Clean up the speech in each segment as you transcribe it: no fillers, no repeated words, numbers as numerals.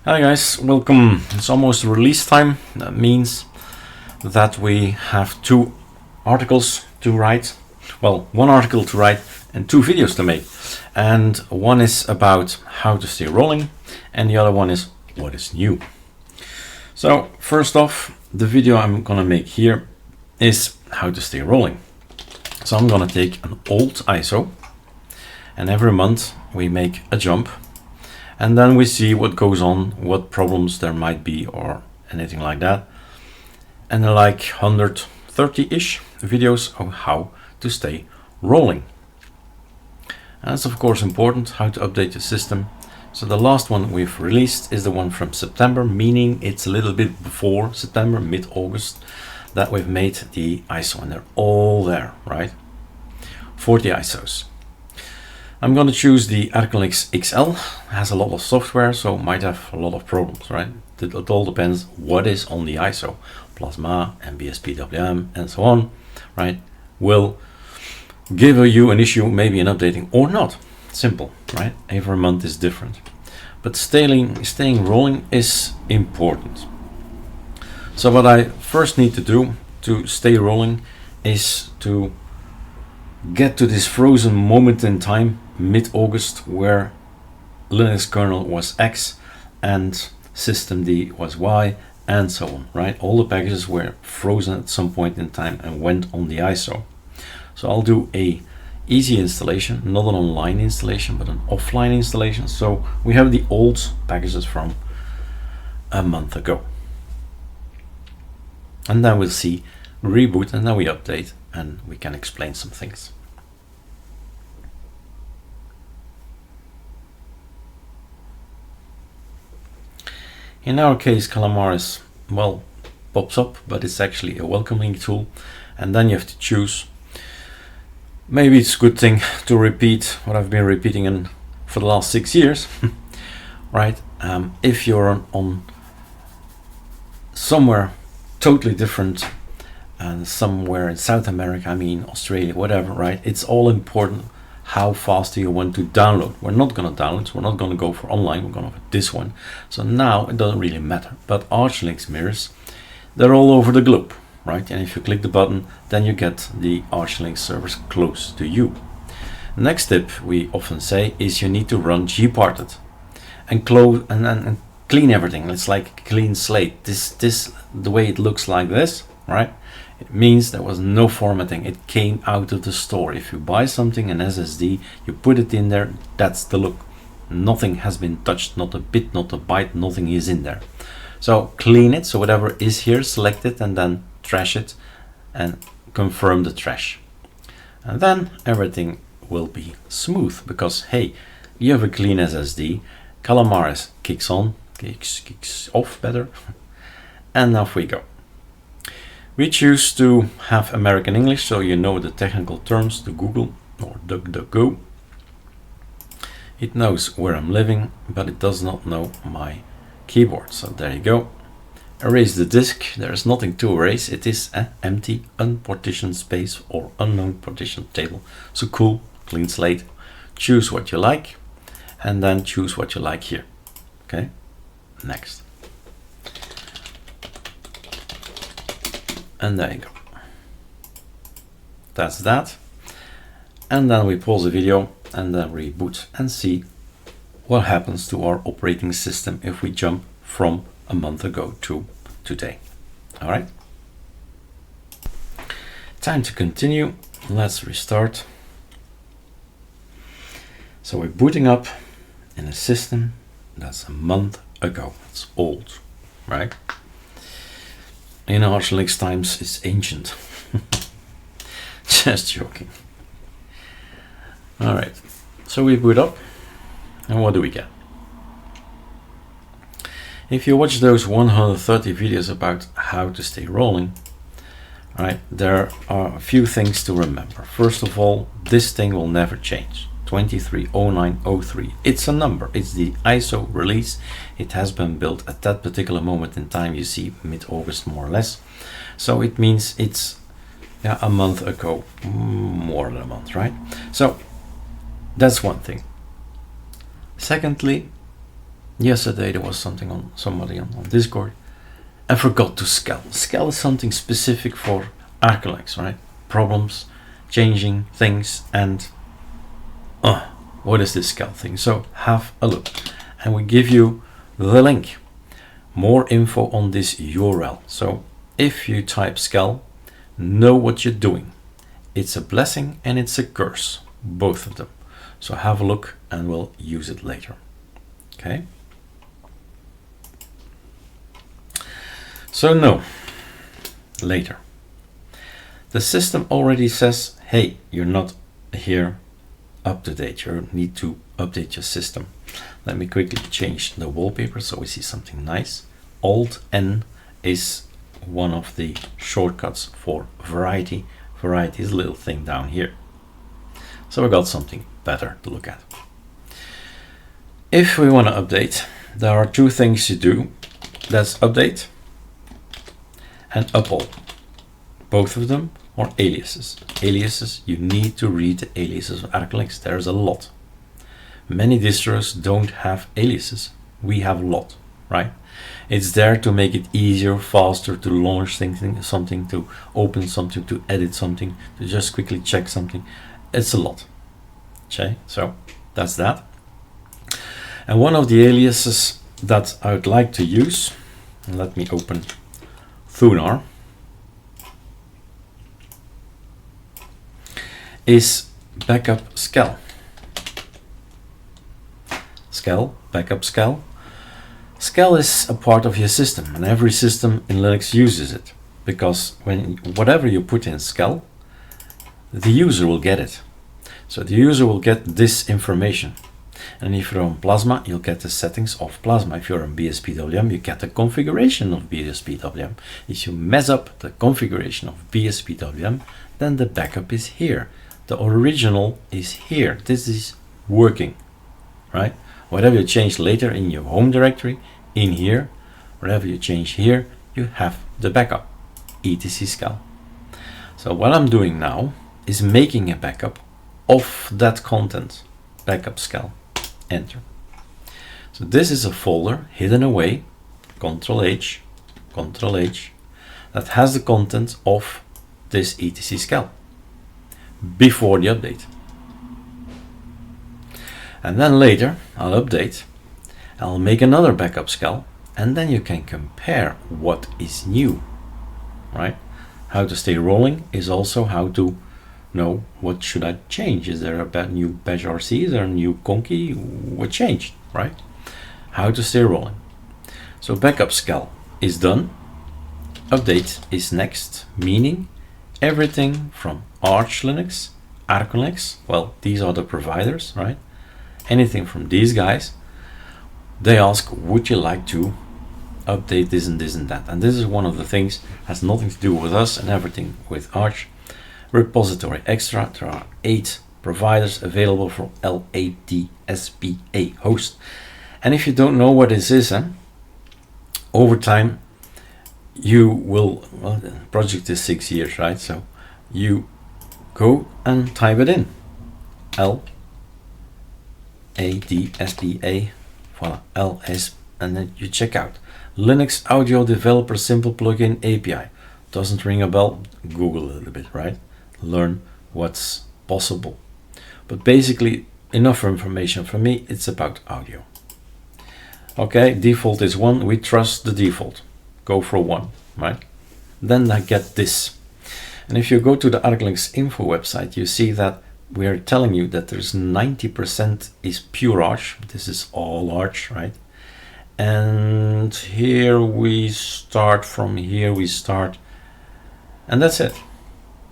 Hi guys, welcome. It's almost release time. That means that we have two articles to write. Well, one article to write and two videos to make. And one is about how to stay rolling and the other one is what is new. So first off, the video I'm gonna make here is how to stay rolling. So I'm gonna take an old ISO and every month we make a jump. And then we see what goes on, what problems there might be or anything like that. And like 130-ish videos on how to stay rolling. And that's of course important, how to update the system. So the last one we've released is the one from September, meaning it's a little bit before September, mid-August, that we've made the ISO and they're all there, right? 40 ISOs. I'm going to choose the ArcoLinux XL. It has a lot of software, so might have a lot of problems, right? It all depends what is on the ISO. Plasma, MBSPWM, and so on, right? Will give you an issue, maybe an updating or not. Simple, right? Every month is different. But staying rolling is important. So what I first need to do to stay rolling is to get to this frozen moment in time, mid-August, where Linux kernel was X and systemd was Y and so on, right? All the packages were frozen at some point in time and went on the ISO. So I'll do a easy installation, not an online installation, but an offline installation. So we have the old packages from a month ago. And then we'll see reboot and then we update and we can explain some things. In our case, Calamaris, well, pops up, but it's actually a welcoming tool. And then you have to choose. Maybe it's a good thing to repeat what I've been repeating for the last 6 years, right? If you're on somewhere totally different and somewhere in South America, I mean Australia, whatever, right? It's all important how fast do you want to download. We're not going to download, we're not going to go for online, we're going to have this one. So now it doesn't really matter. But ArcoLinux mirrors, they're all over the globe, right? And if you click the button, then you get the ArcoLinux servers close to you. Next tip we often say is you need to run gparted and close and clean everything. It's like a clean slate. This the way it looks like this, right? It means there was no formatting. It came out of the store. If you buy something, an SSD, you put it in there, that's the look. Nothing has been touched, not a bit, not a byte, nothing is in there. So clean it, so whatever is here, select it and then trash it and confirm the trash. And then everything will be smooth because, hey, you have a clean SSD, Calamaris kicks on, kicks off better, and off we go. We choose to have American English, so you know the technical terms to Google or DuckDuckGo. It knows where I'm living, but it does not know my keyboard. So there you go. Erase the disk. There's nothing to erase. It is an empty, unpartitioned space or unknown partition table. So cool, clean slate. Choose what you like, and then choose what you like here. Okay, next. And there you go. That's that. And then we pause the video and then reboot and see what happens to our operating system if we jump from a month ago to today. All right. Time to continue. Let's restart. So we're booting up in a system that's a month ago. It's old, right? In ArcoLinux times, it's ancient. Just joking. All right, so we boot up, and what do we get? If you watch those 130 videos about how to stay rolling, all right, there are a few things to remember. First of all, this thing will never change. 230903. It's a number. It's the ISO release. It has been built at that particular moment in time. You see mid-August more or less. So it means it's a month ago, more than a month, right? So that's one thing. Secondly, Yesterday there was something on somebody on Discord. I forgot to scale. Scale is something specific for ArcoLinux, right? Problems, changing things, and what is this scale thing? So have a look, and we give you the link. More info on this URL. So if you type scale, know what you're doing. It's a blessing and it's a curse, both of them. So have a look and we'll use it later. Okay. So no, later. The system already says, hey, you're not here up to date. You need to update your system. Let me quickly change the wallpaper so we see something nice. Alt N is one of the shortcuts for variety. Variety is a little thing down here. So we got something better to look at. If we want to update, there are two things to do. That's update and upall. Both of them are aliases. Aliases, you need to read the aliases of ArcoLinux. There's a lot. Many distros don't have aliases. We have a lot, right? It's there to make it easier, faster to launch something, to open something, to edit something, to just quickly check something. It's a lot. Okay, so that's that. And one of the aliases that I would like to use, let me open Thunar, is backup scale. Scale, backup scale. Scale is a part of your system, and every system in Linux uses it, because whatever you put in scale, the user will get it. So the user will get this information. And if you're on Plasma, you'll get the settings of Plasma. If you're on BSPWM, you get the configuration of BSPWM. If you mess up the configuration of BSPWM, then the backup is here. The original is here. This is working, right? Whatever you change later in your home directory, in here, whatever you change here, you have the backup, etc scale. So what I'm doing now is making a backup of that content, backup scale, enter. So this is a folder hidden away, Control H, that has the content of this etc scale before the update. And then later I'll update, I'll make another backup scale, and then you can compare what is new, right? How to stay rolling is also how to know what should I change. Is there a new bash RC? Is there a new conky? What changed, right? How to stay rolling. So backup scale is done. Update is next, meaning everything from ArcoLinux, ArcoLinux, well, these are the providers, right? Anything from these guys, they ask, would you like to update this and this and that? And this is one of the things, has nothing to do with us and everything with Arch. Repository extra, there are 8 providers available for LADSPA host. And if you don't know what this is, over time you will, well, the project is 6 years, right? So you go and type it in, LADSPA, voila, LS, and then you check out Linux Audio Developer Simple Plugin API. Doesn't ring a bell? Google a little bit, right? Learn what's possible. But basically, enough information for me, it's about audio. Okay, default is 1, we trust the default. Go for 1, right? Then I get this. And if you go to the ArcoLinux info website, you see that we are telling you that there's 90% is pure Arch. This is all Arch, right? And here we start, from here we start, and that's it.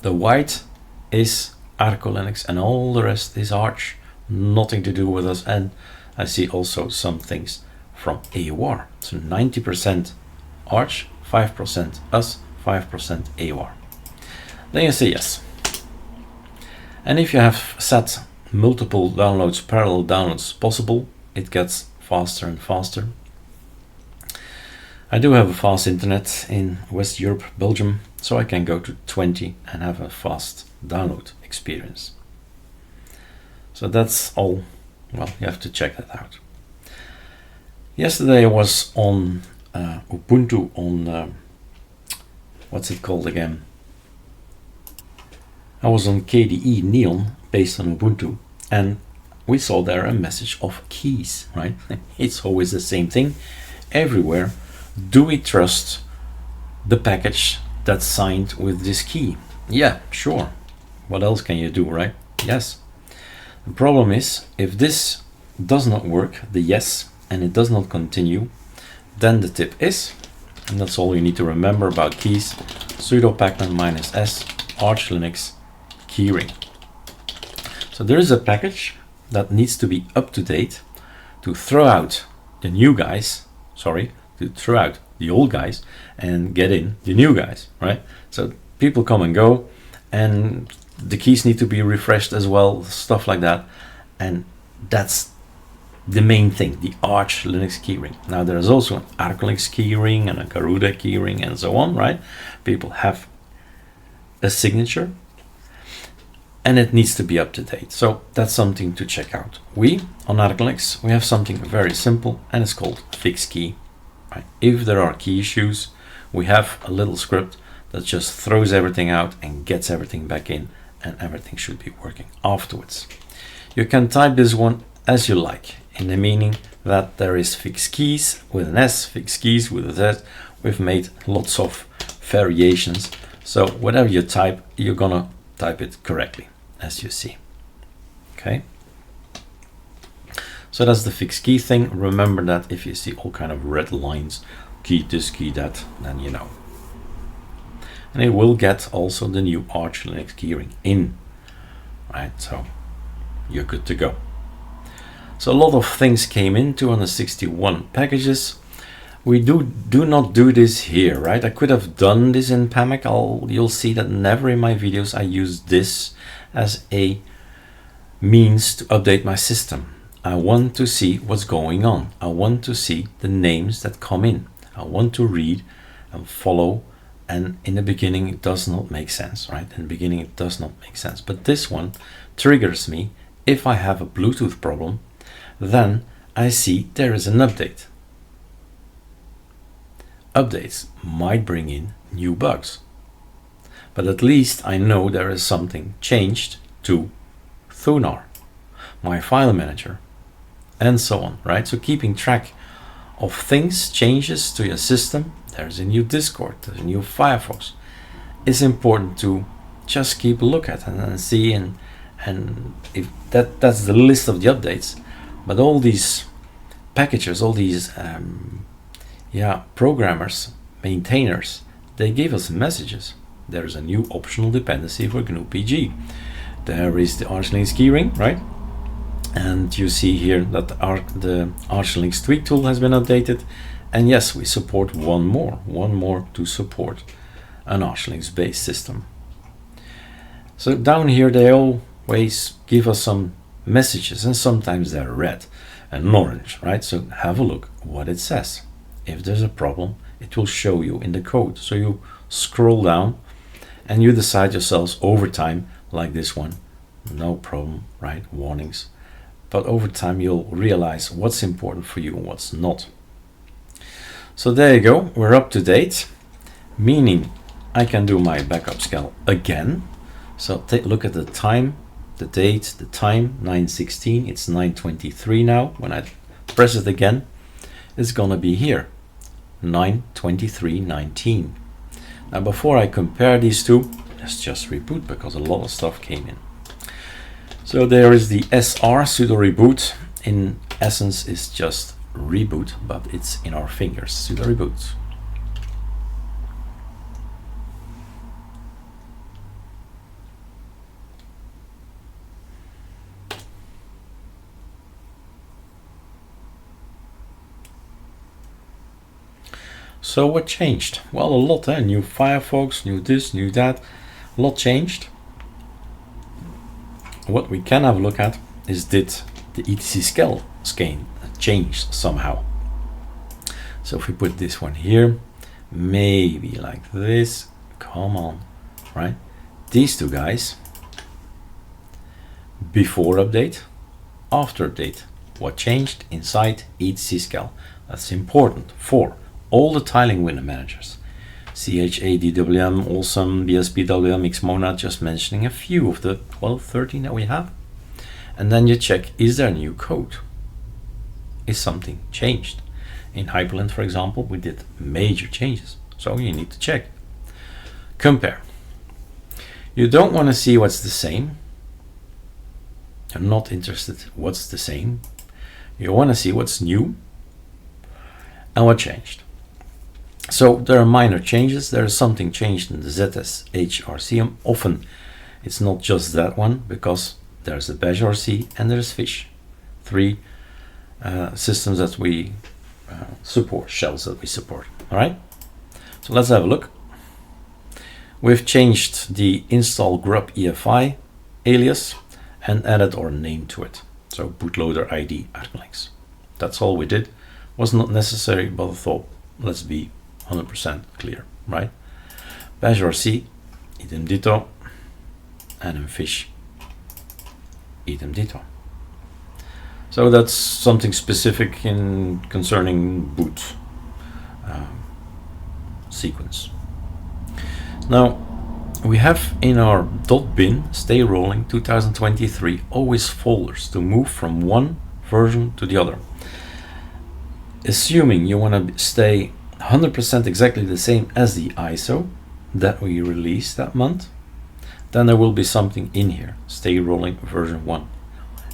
The white is ArcoLinux and all the rest is Arch, nothing to do with us. And I see also some things from AUR. So 90% Arch, 5% us, 5% AUR. Then you say yes. And if you have set multiple downloads, parallel downloads possible, it gets faster and faster. I do have a fast internet in West Europe, Belgium, so I can go to 20 and have a fast download experience. So that's all. Well, you have to check that out. Yesterday I was on Ubuntu on, what's it called again? I was on KDE Neon based on Ubuntu, and we saw there a message of keys, right? It's always the same thing everywhere. Do we trust the package that's signed with this key? Yeah, sure. What else can you do, right? Yes. The problem is, if this does not work, the yes, and it does not continue, then the tip is, and that's all you need to remember about keys, sudo pacman -s ArcoLinux keyring. So there is a package that needs to be up to date to throw out the new guys, to throw out the old guys and get in the new guys, right? So people come and go, and the keys need to be refreshed as well, stuff like that. And that's the main thing, the ArcoLinux keyring. Now there is also an ArcoLinux keyring and a Garuda keyring and so on, right? People have a signature and it needs to be up to date. So that's something to check out. We on ArcoLinux, we have something very simple, and it's called fix key. Right? If there are key issues, we have a little script that just throws everything out and gets everything back in, and everything should be working afterwards. You can type this one as you like, in the meaning that there is fix keys with an S, fix keys with a Z. We've made lots of variations, so whatever you type, you're gonna type it correctly, as you see. Okay, so that's the fix key thing. Remember that if you see all kind of red lines, key this, key that, then you know. And it will get also the new ArcoLinux keyring in, right? So you're good to go. So a lot of things came in, 261 packages. We do not do this here, right? I could have done this in PAMAC. You'll see that never in my videos I use this as a means to update my system. I want to see what's going on. I want to see the names that come in. I want to read and follow. And in the beginning, it does not make sense, right? In the beginning, it does not make sense. But this one triggers me. If I have a Bluetooth problem, then I see there is an update. Updates might bring in new bugs, but at least I know there is something changed to Thunar, my file manager, and so on, right? So keeping track of things, changes to your system. There's a new Discord, there's a new Firefox. It's important to just keep a look at and see, and if that's the list of the updates. But all these packages, all these programmers, maintainers, they give us messages. There's a new optional dependency for GNU-PG. There is the ArcoLinux keyring, right? And you see here that the ArcoLinux tweak tool has been updated. And yes, we support one more to support an ArcoLinux based system. So down here they always give us some messages, and sometimes they're red and orange, right? So have a look what it says. If there's a problem, it will show you in the code. So you scroll down and you decide yourselves over time, like this one, no problem, right? Warnings. But over time you'll realize what's important for you and what's not. So there you go, we're up to date, meaning I can do my backup scale again. So take a look at the time, the date, the time, 9:16, it's 9:23 now. When I press it again, it's gonna be here, 9:23:19. Now before I compare these two, let's just reboot because a lot of stuff came in. So there is the SR sudo reboot. In essence, it's just reboot, but it's in our fingers, sudo reboot. So what changed? Well, a lot, new Firefox, new this, new that, a lot changed. What we can have a look at is, did the etc scale change somehow? So if we put this one here, maybe like this, come on, right? These two guys, before update, after update, what changed inside etc scale? That's important for all the tiling window managers. CHADWM, Awesome, BSPWM, Xmonad, just mentioning a few of the 12, 13 that we have. And then you check, is there new code? Is something changed? In Hyperland, for example, we did major changes, so you need to check. Compare. You don't want to see what's the same. You're not interested what's the same. You want to see what's new and what changed. So there are minor changes. There is something changed in the ZSHRC. Often it's not just that one, because there's the BashRC and there's Fish. Three systems that we support, shells that we support. All right, so let's have a look. We've changed the install grub EFI alias and added our name to it. So bootloader ID ArcoLinux. That's all we did. Was not necessary, but I thought, let's be 100% clear, right? BashRC, idem dito, and in Fish, idem dito. So that's something specific in concerning boot sequence. Now we have in our .bin stay rolling 2023 always folders to move from one version to the other. Assuming you want to stay 100% exactly the same as the ISO that we released that month, then there will be something in here, stay rolling version 1.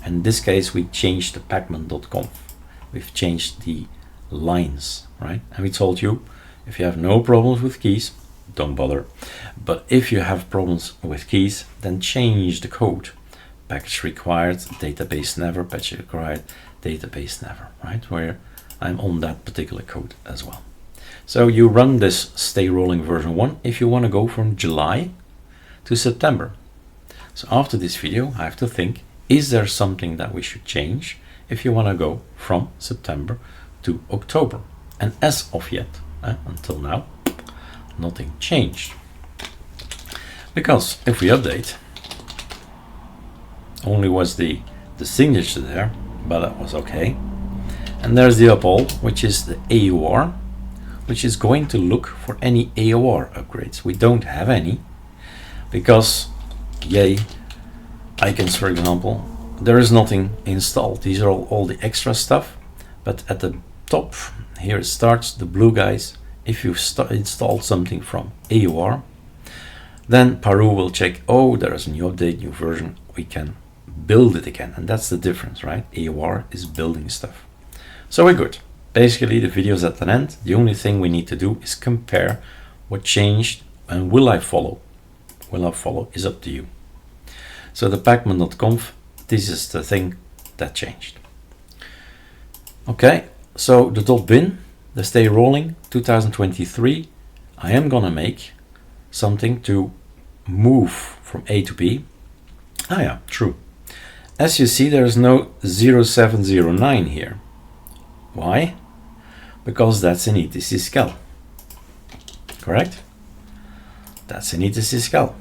In this case, we changed the pacman.conf. We've changed the lines, right? And we told you, if you have no problems with keys, don't bother. But if you have problems with keys, then change the code. Package required, database never, package required, database never, right? Where I'm on that particular code as well. So you run this stay rolling version 1 if you want to go from July to September. So after this video, I have to think, is there something that we should change if you want to go from September to October? And as of yet, until now, nothing changed. Because if we update, only was the signature there, but that was okay. And there's the upall, which is the AUR, which is going to look for any AUR upgrades. We don't have any, because yay, icons, for example, there is nothing installed. These are all the extra stuff, but at the top here it starts, the blue guys. If you've installed something from AUR, then Paru will check, oh, there is a new update, new version, we can build it again. And that's the difference, right? AUR is building stuff. So we're good. Basically, the video's at an end. The only thing we need to do is compare what changed, and will I follow? Will I follow is up to you. So the pacman.conf, this is the thing that changed. Okay, so the .bin, the stay rolling 2023, I am gonna make something to move from A to B. Ah yeah, true. As you see, there is no 0709 here. Why? Because that's an etc scal. Correct? That's an etc scal.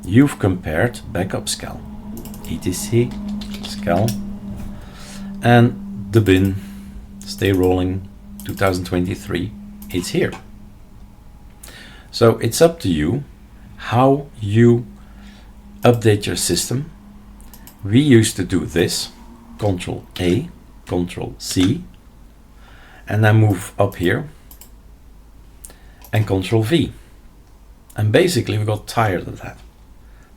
You've compared backup scal, etc scal, and the bin stay rolling 2023, it's here. So it's up to you how you update your system. We used to do this, Control A, Control C, and then move up here and Control V. And basically we got tired of that,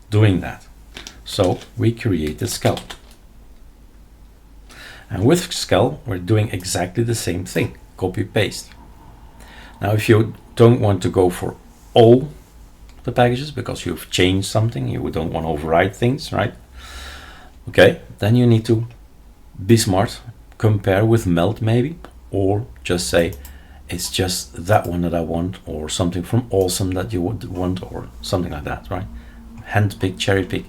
doing that. So we created Scal. And with Scal, we're doing exactly the same thing, copy paste. Now, if you don't want to go for all the packages because you've changed something, you don't want to override things, right? Okay, then you need to be smart, compare with melt maybe, or just say it's just that one that I want, or something from Awesome that you would want, or something like that, right? Handpick, cherry pick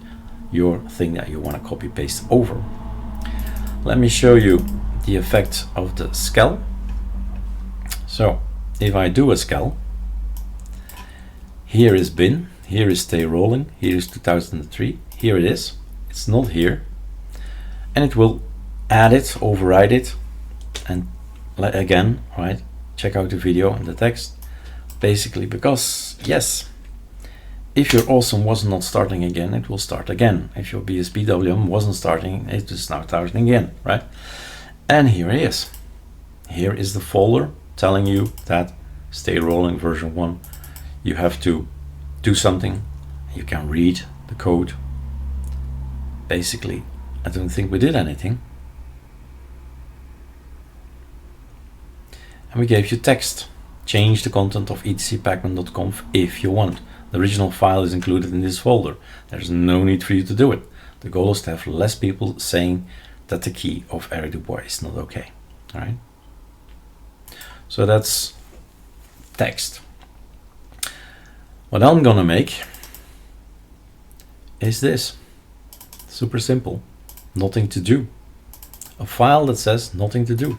your thing that you want to copy paste over. Let me show you the effect of the Scal. So if I do a Scal, here is bin, here is stay rolling, here is 2003, here it is, it's not here, and it will add it, override it, and again, right? Check out the video and the text. Basically because, yes, if your awesome was not starting again, it will start again. If your BSPWM wasn't starting, it is now starting again, right? And here it is. Here is the folder telling you that stay rolling version 1. You have to do something. You can read the code. Basically, I don't think we did anything. And we gave you text. Change the content of etcpacman.conf if you want. The original file is included in this folder. There's no need for you to do it. The goal is to have less people saying that the key of Eric Dubois is not okay. All right. So that's text. What I'm gonna make is this. Super simple. Nothing to do. A file that says nothing to do.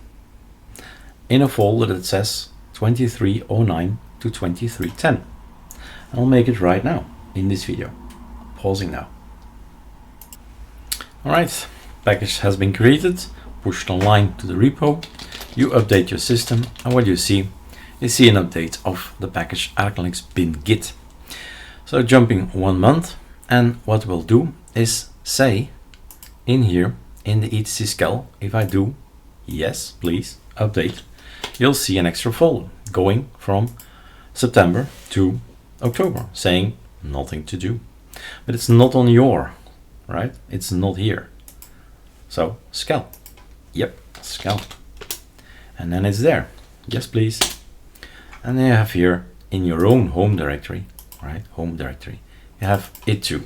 In a folder that says 2309 to 2310. I'll make it right now in this video. Pausing now. Alright, package has been created, pushed online to the repo. You update your system, and what you see an update of the package ArcoLinux bin git. So jumping 1 month, and what we'll do is say in here in the etc scal, if I do yes, please update, you'll see an extra folder going from September to October saying nothing to do. But it's not on your, right? It's not here. So scal. Yep, scal. And then it's there. Yes, please. And then you have here in your own home directory, right? Home directory. You have it too.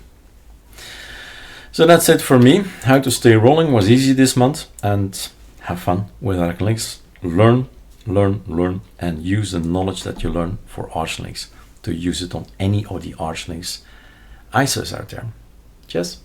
So that's it for me. How to stay rolling was easy this month, and have fun with ArcoLinux. Learn, and use the knowledge that you learn for ArcoLinux to use it on any of the ArcoLinux ISOs out there. Cheers.